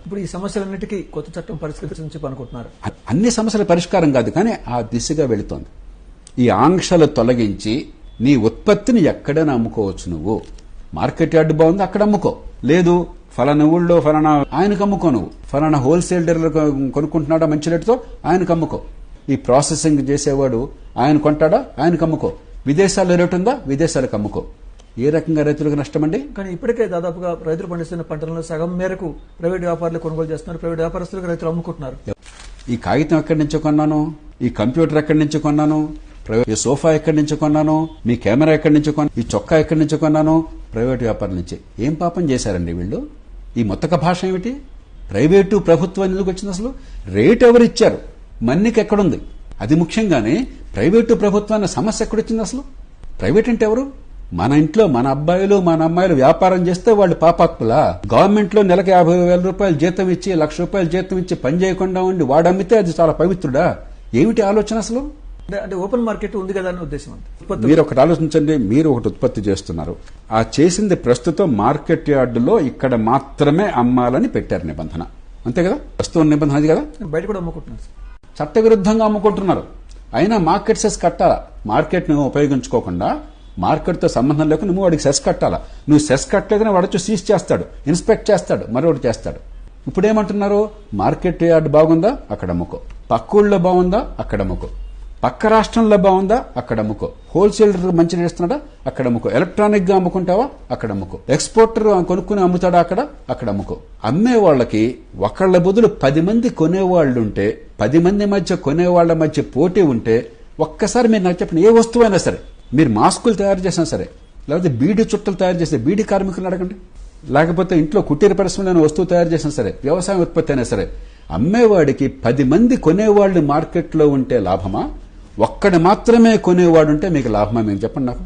ఇప్పుడు ఈ సమస్యలన్నిటికీ కొత్త చట్టం పరిష్కరించి అనుకుంటున్నారు. అన్ని సమస్యల పరిష్కారం కాదు, కానీ ఆ దిశగా వెళుతోంది. ఈ ఆంక్షలు తొలగించి నీ ఉత్పత్తిని ఎక్కడైనా అమ్ముకోవచ్చు. నువ్వు మార్కెట్ యార్డ్ బాగుంది, అక్కడ అమ్ముకో. లేదు ఫలానా ఊళ్ళో ఫలానా ఆయనకు అమ్ముకో. నువ్వు ఫలానా హోల్సేల్ డీలర్ కొనుక్కుంటున్నాడా మంచి రేటుతో, ఆయనకు అమ్ముకో. ఈ ప్రాసెసింగ్ చేసేవాడు ఆయన కొంటాడా, ఆయనకు అమ్ముకో. విదేశాల్లో రేటు ఉందా, విదేశాలకు అమ్ముకో. ఏ రకంగా రైతులకు నష్టం అండి? కానీ ఇప్పటికే దాదాపుగా రైతులు పండిస్తున్న పంటలను సగం మేరకు ప్రైవేట్ వ్యాపారులు కొనుగోలు చేస్తున్నారు, ప్రైవేట్ వ్యాపారస్తులకు రైతులు అమ్ముకుంటున్నారు. ఈ కాగితం ఎక్కడి నుంచి కొన్నాను, ఈ కంప్యూటర్ ఎక్కడి నుంచి కొన్నాను, ఈ సోఫా ఎక్కడి నుంచి కొన్నాను, మీ కెమెరా ఎక్కడి నుంచి కొన్నాను, ఈ చొక్కా ఎక్కడి నుంచి కొన్నాను, ప్రైవేట్ వ్యాపారం నుంచి. ఏం పాపం చేశారండి వీళ్ళు? ఈ మొత్తక భాష ఏమిటి? ప్రైవేటు ప్రభుత్వం ఎందుకు వచ్చింది? అసలు రేట్ ఎవరిచ్చారు, మన్నిక ఎక్కడుంది, అది ముఖ్యంగానే ప్రైవేటు ప్రభుత్వాన్ని సమస్య ఎక్కడొచ్చింది? అసలు ప్రైవేట్ అంటే ఎవరు? మన ఇంట్లో మన అబ్బాయిలు మన అమ్మాయిలు వ్యాపారం చేస్తే వాళ్ళు పాపాత్ములా? గవర్నమెంట్ లో నెలకు 50,000 రూపాయలు జీతం ఇచ్చి 1,00,000 రూపాయలు జీతం ఇచ్చి పని చేయకుండా ఉండి వాడమ్మితే అది చాలా పవిత్రుడా? ఏమిటి ఆలోచన అసలు? అంటే ఓపెన్ మార్కెట్ ఉంది కదా అనే ఉద్దేశం. మీరు ఒకటి ఆలోచించండి. మీరు ఒకటి ఉత్పత్తి చేస్తున్నారు, ఆ చేసింది ప్రస్తుతం మార్కెట్ యార్డులో ఇక్కడ మాత్రమే అమ్మాలని పెట్టారు నిబంధన, అంతే కదా? ప్రస్తుతం నిబంధన అది కదా. బయట కూడా అమ్ముకుంటున్నారు, చట్టవిరుద్ధంగా అమ్ముకుంటున్నారు. అయినా మార్కెట్ సెస్ కట్టాలా? మార్కెట్ ను ఉపయోగించుకోకుండా మార్కెట్ తో సంబంధం లేకుండా నువ్వు వాడికి సెస్ కట్టాలా? నువ్వు సెస్ కట్టలేదని వాడొచ్చి సీజ్ చేస్తాడు, ఇన్స్పెక్ట్ చేస్తాడు, మరొకటి చేస్తాడు. ఇప్పుడేమంటున్నారు? మార్కెట్ యార్డ్ బాగుందా, అక్కడ అమ్ముకో. పక్క ఊళ్ళో బాగుందా, అక్కడ అమ్ముకో. పక్క రాష్ట్రంలో బాగుందా, అక్కడ అమ్ముకో. హోల్సేలర్ మంచి చేస్తున్నాడా, అక్కడ అమ్ముకో. ఎలక్ట్రానిక్ గా అమ్ముకుంటావా, అక్కడ అమ్ముకో. ఎక్స్పోర్టర్ కొనుక్కుని అమ్ముతాడా, అక్కడ అమ్ముకో. అమ్మే వాళ్ళకి ఒకళ్ల బదులు 10 మంది కొనేవాళ్లుంటే, 10 మంది మధ్య కొనేవాళ్ల మధ్య పోటీ ఉంటే, ఒక్కసారి మీరు నాకు చెప్పండి, ఏ వస్తువైనా సరే, మీరు మాస్కులు తయారు చేసినా సరే, లేకపోతే బీడీ చుట్టలు తయారు చేస్తే బీడీ కార్మికులను అడగండి, లేకపోతే ఇంట్లో కుటీర పరిశ్రమలో వస్తువు తయారు చేసినా సరే, వ్యవసాయ ఉత్పత్తి అయినా సరే, అమ్మేవాడికి 10 మంది కొనేవాళ్లు మార్కెట్లో ఉంటే లాభమా, ఒక్కడు మాత్రమే కొనేవాడు ఉంటే మీకు లాభమా? మీకు చెప్పండి నాకు.